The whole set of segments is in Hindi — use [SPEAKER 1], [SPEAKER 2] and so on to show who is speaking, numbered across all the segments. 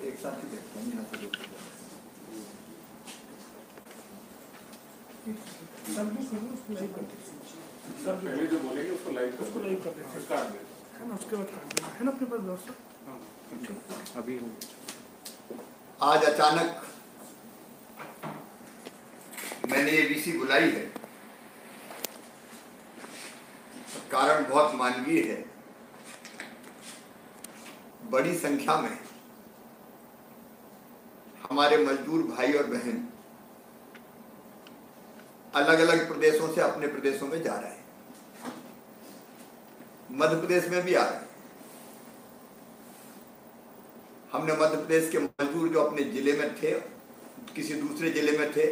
[SPEAKER 1] एक साथ ही देखते हैं यहाँ से देखते हैं।
[SPEAKER 2] पहले जो बोलेंगे उसको लाइव कर देते
[SPEAKER 3] है ना, उसके बाद है ना अपने पास व्यवस्था
[SPEAKER 1] अभी
[SPEAKER 4] आज अचानक मैंने ये वीसी बुलाई है, कारण बहुत मानवीय है। बड़ी संख्या में हमारे मजदूर भाई और बहन अलग अलग प्रदेशों से अपने प्रदेशों में जा रहे हैं, मध्य प्रदेश में भी आ रहे हैं। हमने मध्य प्रदेश के मजदूर जो अपने जिले में थे, किसी दूसरे जिले में थे,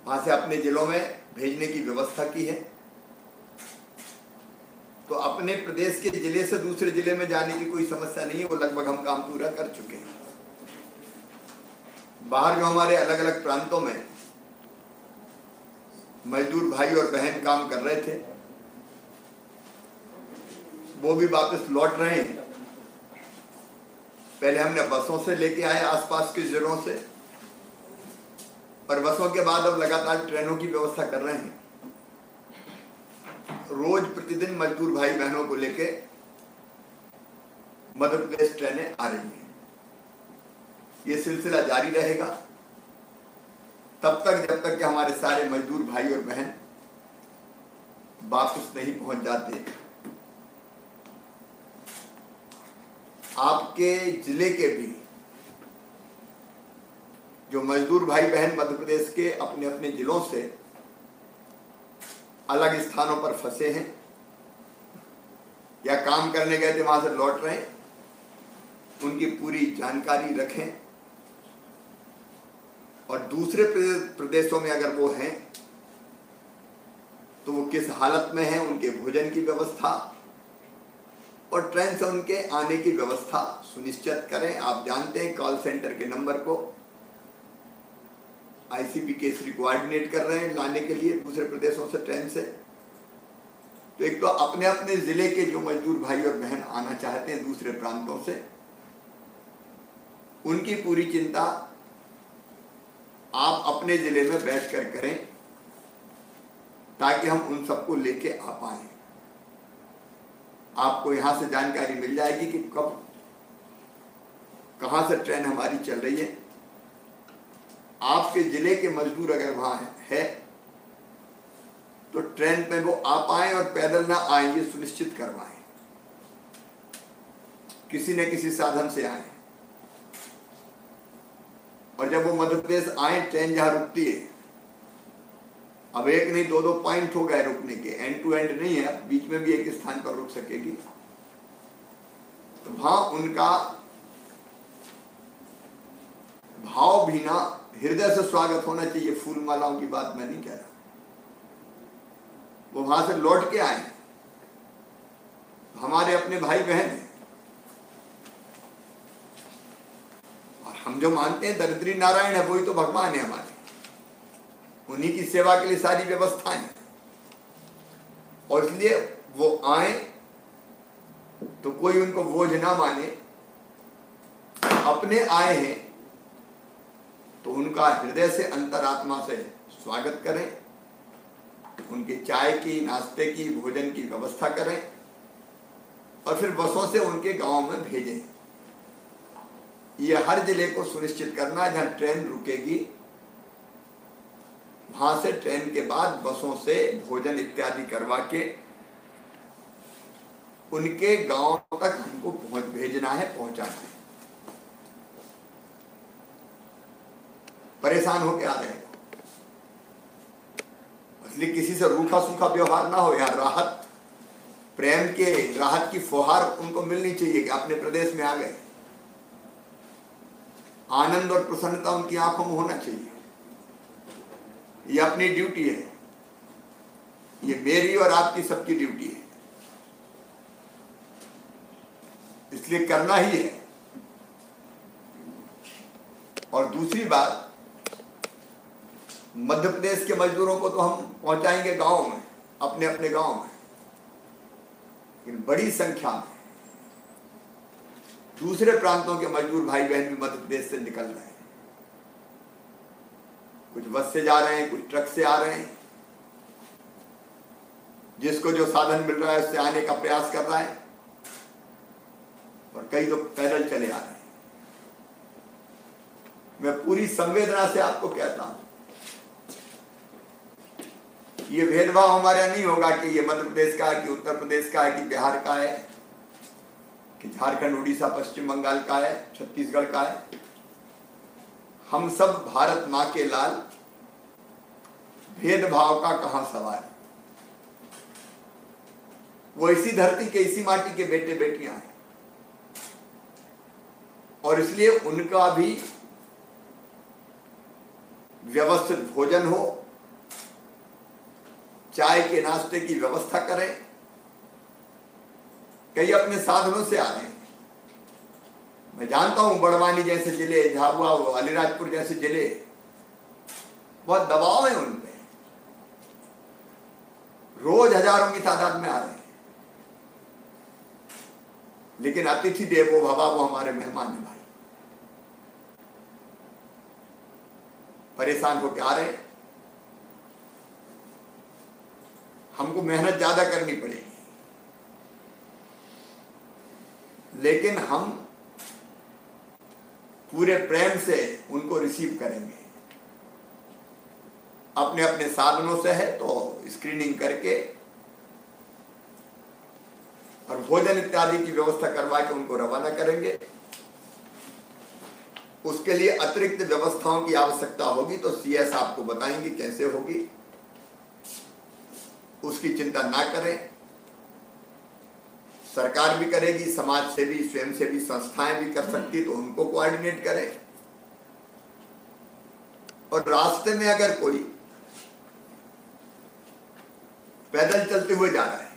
[SPEAKER 4] वहां से अपने जिलों में भेजने की व्यवस्था की है। तो अपने प्रदेश के जिले से दूसरे जिले में जाने की कोई समस्या नहीं है, वो लगभग हम काम पूरा कर चुके हैं। बाहर जो हमारे अलग अलग प्रांतों में मजदूर भाई और बहन काम कर रहे थे, वो भी वापस लौट रहे हैं। पहले हमने बसों से लेके आए आसपास के जिलों से, और बसों के बाद अब लगातार ट्रेनों की व्यवस्था कर रहे हैं। रोज प्रतिदिन मजदूर भाई बहनों को लेके मध्य प्रदेश ट्रेनें आ रही हैं। ये सिलसिला जारी रहेगा तब तक जब तक कि हमारे सारे मजदूर भाई और बहन वापस नहीं पहुंच जाते। आपके जिले के भी जो मजदूर भाई बहन मध्य प्रदेश के अपने अपने जिलों से अलग स्थानों पर फंसे हैं या काम करने गए थे वहां से लौट रहे हैं, उनकी पूरी जानकारी रखें। और दूसरे प्रदेशों में अगर वो हैं तो वो किस हालत में हैं, उनके भोजन की व्यवस्था और ट्रेन से उनके आने की व्यवस्था सुनिश्चित करें। आप जानते हैं कॉल सेंटर के नंबर को आईसीपी केसरी कोऑर्डिनेट कर रहे हैं लाने के लिए दूसरे प्रदेशों से ट्रेन से। तो एक तो अपने अपने जिले के जो मजदूर भाई और बहन आना चाहते हैं दूसरे प्रांतों से, उनकी पूरी चिंता आप अपने जिले में बैठकर करें ताकि हम उन सबको लेके आ पाए। आपको यहां से जानकारी मिल जाएगी कि कब कहां से ट्रेन हमारी चल रही है। आपके जिले के मजदूर अगर वहां है तो ट्रेन पे वो आ पाए और पैदल ना आए, ये सुनिश्चित करवाएं। किसी न किसी साधन से आए, और जब वो मध्य प्रदेश आए, ट्रेन जहां रुकती है, अब एक नहीं दो दो पॉइंट हो गए रुकने के, एंड टू एंड नहीं है, बीच में भी एक स्थान पर रुक सकेगी। तो वहां उनका भावभीना हृदय से स्वागत होना चाहिए। फूल मालाओं की बात मैं नहीं कह रहा। वो वहां से लौट के आए, हमारे अपने भाई बहन हैं, और हम जो मानते हैं दरिद्री नारायण है, वही तो भगवान है हमारे। उन्हीं की सेवा के लिए सारी व्यवस्थाएं हैं, और इसलिए वो आए तो कोई उनको बोझ ना माने। अपने आए हैं तो उनका हृदय से अंतरात्मा से स्वागत करें, उनके चाय की, नाश्ते की, भोजन की व्यवस्था करें, और फिर बसों से उनके गांव में भेजें। ये हर जिले को सुनिश्चित करना, जहां ट्रेन रुकेगी वहां से ट्रेन के बाद बसों से भोजन इत्यादि करवा के उनके गांव तक हमको भेजना है, पहुंचाना है। परेशान होके आ रहे हैं, इसलिए किसी से रूखा सूखा व्यवहार ना हो। यार राहत, प्रेम के राहत की फुहार उनको मिलनी चाहिए कि अपने प्रदेश में आ गए। आनंद और प्रसन्नता उनकी आंखों में होना चाहिए। ये अपनी ड्यूटी है, ये मेरी और आपकी सबकी ड्यूटी है, इसलिए करना ही है। और दूसरी बात, मध्य प्रदेश के मजदूरों को तो हम पहुंचाएंगे गांव में, अपने अपने गांव में, लेकिन बड़ी संख्या में दूसरे प्रांतों के मजदूर भाई बहन भी मध्य प्रदेश से निकल रहे हैं। कुछ बस से जा रहे हैं, कुछ ट्रक से आ रहे हैं। जिसको जो साधन मिल रहा है उससे आने का प्रयास कर रहा है, और कई तो पैदल चले आ रहे हैं। मैं पूरी संवेदना से आपको कहता हूं, ये भेदभाव हमारे नहीं होगा कि ये मध्य प्रदेश का है, कि उत्तर प्रदेश का है, कि बिहार का है, कि झारखंड, उड़ीसा, पश्चिम बंगाल का है, छत्तीसगढ़ का है। हम सब भारत मां के लाल, भेदभाव का कहां सवाल। वो इसी धरती के, इसी माटी के बेटे बेटियां हैं, और इसलिए उनका भी व्यवस्थित भोजन हो, चाय के नाश्ते की व्यवस्था करें। कई अपने साधनों से आ रहे हैं। मैं जानता हूं बड़वानी जैसे जिले, झाबुआ, अलीराजपुर जैसे जिले, बहुत दबाव है उन पे। रोज हजारों की तादाद में आ रहे हैं। लेकिन अतिथि देवो भव, वो हमारे मेहमान हैं भाई। परेशान होकर आ रहे हैं। हमको मेहनत ज्यादा करनी पड़ेगी, लेकिन हम पूरे प्रेम से उनको रिसीव करेंगे। अपने अपने साधनों से है तो स्क्रीनिंग करके और भोजन इत्यादि की व्यवस्था करवा के उनको रवाना करेंगे। उसके लिए अतिरिक्त व्यवस्थाओं की आवश्यकता होगी तो सीएस आपको बताएंगे कैसे होगी। उसकी चिंता ना करें। सरकार भी करेगी, समाज सेवी, स्वयंसेवी संस्थाएं भी कर सकती, तो उनको कोऑर्डिनेट करें। और रास्ते में अगर कोई पैदल चलते हुए जा रहा है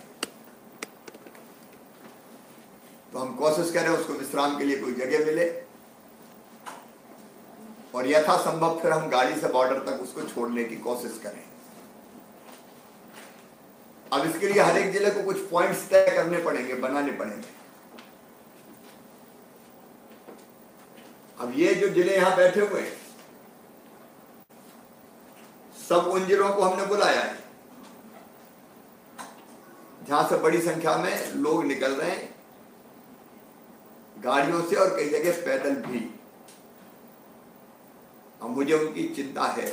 [SPEAKER 4] तो हम कोशिश करें उसको विश्राम के लिए कोई जगह मिले, और यथासंभव फिर हम गाड़ी से बॉर्डर तक उसको छोड़ने की कोशिश करें। अब इसके लिए हर एक जिले को कुछ पॉइंट्स तय करने पड़ेंगे, बनाने पड़ेंगे। अब ये जो जिले यहां बैठे हुए हैं, सब उन जिलों को हमने बुलाया है जहां से बड़ी संख्या में लोग निकल रहे हैं, गाड़ियों से और कई जगह पैदल भी। अब मुझे उनकी चिंता है,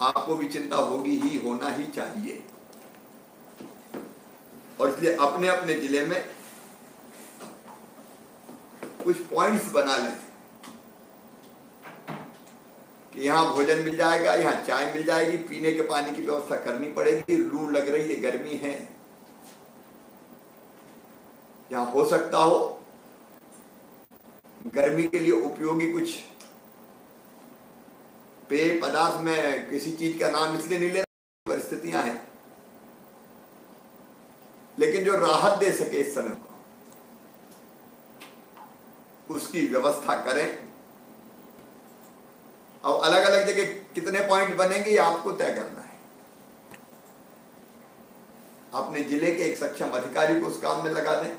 [SPEAKER 4] आपको भी चिंता होगी ही, होना ही चाहिए। और इसलिए अपने अपने जिले में कुछ पॉइंट्स बना लें कि यहां भोजन मिल जाएगा, यहां चाय मिल जाएगी, पीने के पानी की व्यवस्था करनी पड़ेगी। लू लग रही है, गर्मी है, जहां हो सकता हो गर्मी के लिए उपयोगी कुछ पेय पदार्थ में, किसी चीज का नाम इसलिए नहीं ले रहा, परिस्थितियां हैं, लेकिन जो राहत दे सके इस समय को, उसकी व्यवस्था करें। अब अलग अलग जगह कितने पॉइंट बनेंगे ये आपको तय करना है। अपने जिले के एक सक्षम अधिकारी को उस काम में लगा दें।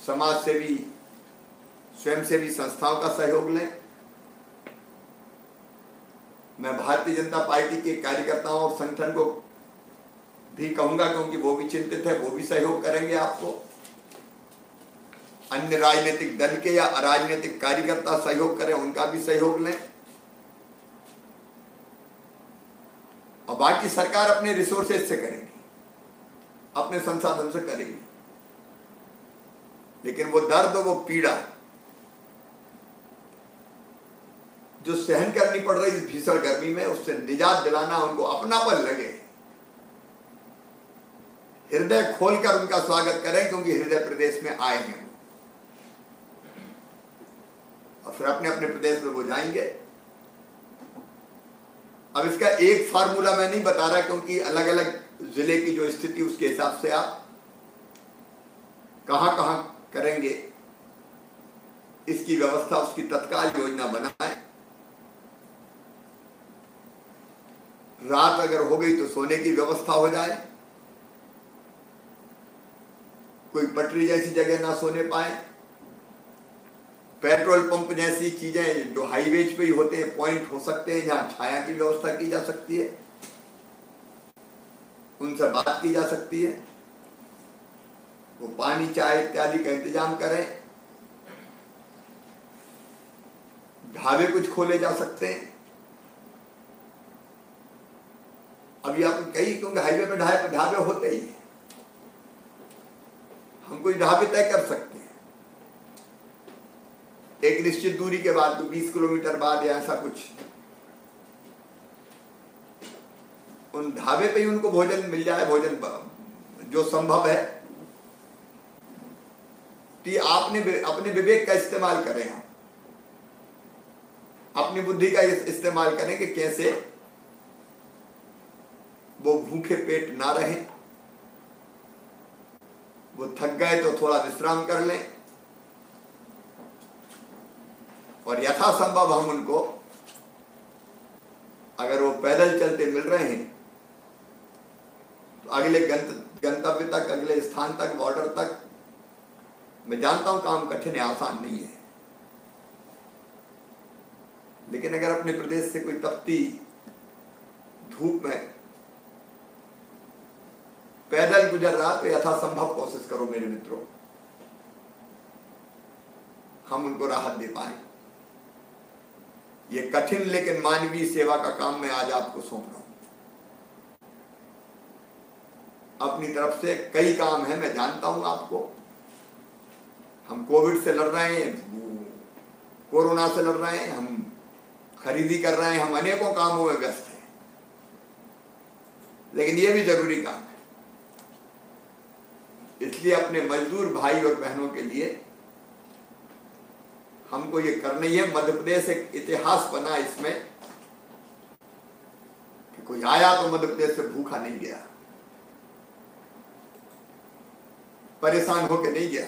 [SPEAKER 4] समाज सेवी, स्वयंसेवी संस्थाओं का सहयोग लें। मैं भारतीय जनता पार्टी के कार्यकर्ताओं और संगठन को भी कहूंगा, क्योंकि वो भी चिंतित है, वो भी सहयोग करेंगे आपको। अन्य राजनीतिक दल के या अराजनीतिक कार्यकर्ता सहयोग करें, उनका भी सहयोग लें। और बाकी सरकार अपने रिसोर्सेज से करेगी, अपने संसाधन से करेगी। लेकिन वो दर्द, वो पीड़ा जो सहन करनी पड़ रही इस भीषण गर्मी में, उससे निजात दिलाना, उनको अपनापन लगे, हृदय खोलकर उनका स्वागत करें, क्योंकि हृदय प्रदेश में आए हैं और फिर अपने अपने प्रदेश में वो जाएंगे। अब इसका एक फार्मूला मैं नहीं बता रहा, क्योंकि अलग अलग जिले की जो स्थिति, उसके हिसाब से आप कहां कहां करेंगे इसकी व्यवस्था, उसकी तत्काल योजना बनाएं। रात अगर हो गई तो सोने की व्यवस्था हो जाए। कोई पटरी जैसी जगह ना सोने पाए, पेट्रोल पंप जैसी चीजें जो हाईवेज पे ही होते हैं, पॉइंट हो सकते हैं जहां छाया की व्यवस्था की जा सकती है, उनसे बात की जा सकती है, वो पानी चाय इत्यादि का इंतजाम करें। ढाबे कुछ खोले जा सकते हैं। अभी आप कई, क्योंकि हाईवे पे ढाबे होते ही हैं, हम कुछ ढाबे तय कर सकते हैं एक निश्चित दूरी के बाद, 20 किलोमीटर बाद या ऐसा कुछ, उन ढाबे पे ही उनको भोजन मिल जाए, भोजन जो संभव है। तो आपने अपने विवेक का इस्तेमाल करें, हम अपनी बुद्धि का इस्तेमाल करें कि कैसे वो भूखे पेट ना रहें, वो थक गए तो थोड़ा विश्राम कर लें, और यथासंभव हम उनको, अगर वो पैदल चलते मिल रहे हैं तो अगले गंतव्य तक, अगले स्थान तक, बॉर्डर तक, मैं जानता हूं काम कठिन है, आसान नहीं है, लेकिन अगर अपने प्रदेश से कोई तपती धूप में पैदल गुजर रहा तो यथासंभव कोशिश करो मेरे मित्रों, हम उनको राहत दे पाए। ये कठिन लेकिन मानवीय सेवा का काम मैं आज आपको सौंप रहा हूं। अपनी तरफ से कई काम है, मैं जानता हूं आपको। हम कोविड से लड़ रहे हैं, कोरोना से लड़ रहे हैं, हम खरीदी कर रहे हैं, हम अनेकों कामों में व्यस्त हैं, लेकिन ये भी जरूरी काम है। इसलिए अपने मजदूर भाई और बहनों के लिए हमको ये करना ही है। मध्य प्रदेश एक इतिहास बना इसमें कि कोई आया तो मध्य प्रदेश से भूखा नहीं गया, परेशान होकर नहीं गया,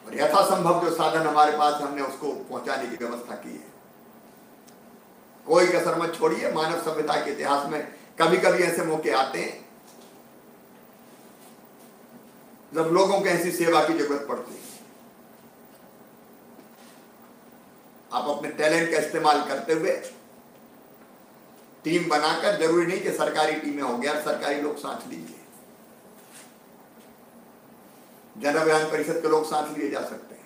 [SPEAKER 4] और यथासंभव जो साधन हमारे पास हमने उसको पहुंचाने की व्यवस्था की है। कोई कसर मत छोड़िए। मानव सभ्यता के इतिहास में कभी कभी ऐसे मौके आते हैं जब लोगों को ऐसी सेवा की जरूरत पड़ती है। आप अपने टैलेंट का इस्तेमाल करते हुए टीम बनाकर, जरूरी नहीं कि सरकारी टीमें हो गया, सरकारी लोग साथ लीजिए, जन अभियान परिषद के लोग साथ लिए जा सकते हैं,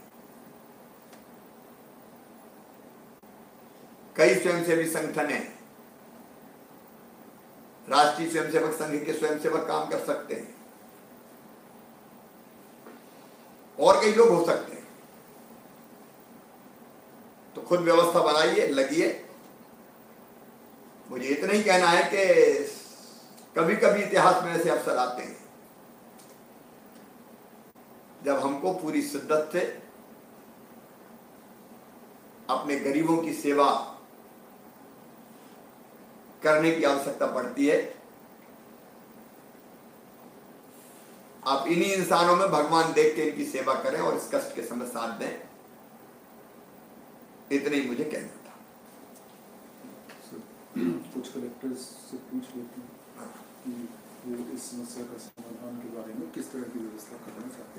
[SPEAKER 4] कई स्वयंसेवी संगठन हैं, राष्ट्रीय स्वयंसेवक संघ के स्वयंसेवक काम कर सकते हैं, और कई लोग हो सकते हैं। तो खुद व्यवस्था बनाइए, लगिए। मुझे इतना ही कहना है कि कभी कभी इतिहास में ऐसे अवसर आते हैं जब हमको पूरी शिद्दत से अपने गरीबों की सेवा करने की आवश्यकता पड़ती है। आप इन्हीं इंसानों में भगवान देख के इनकी सेवा करें और इस कष्ट के समय साथ दें। इतना ही मुझे कहना था।
[SPEAKER 2] कुछ कलेक्टर्स से पूछ लेते हैं कि वो इस समस्या का समाधान के बारे में किस तरह की व्यवस्था करना चाहते हैं।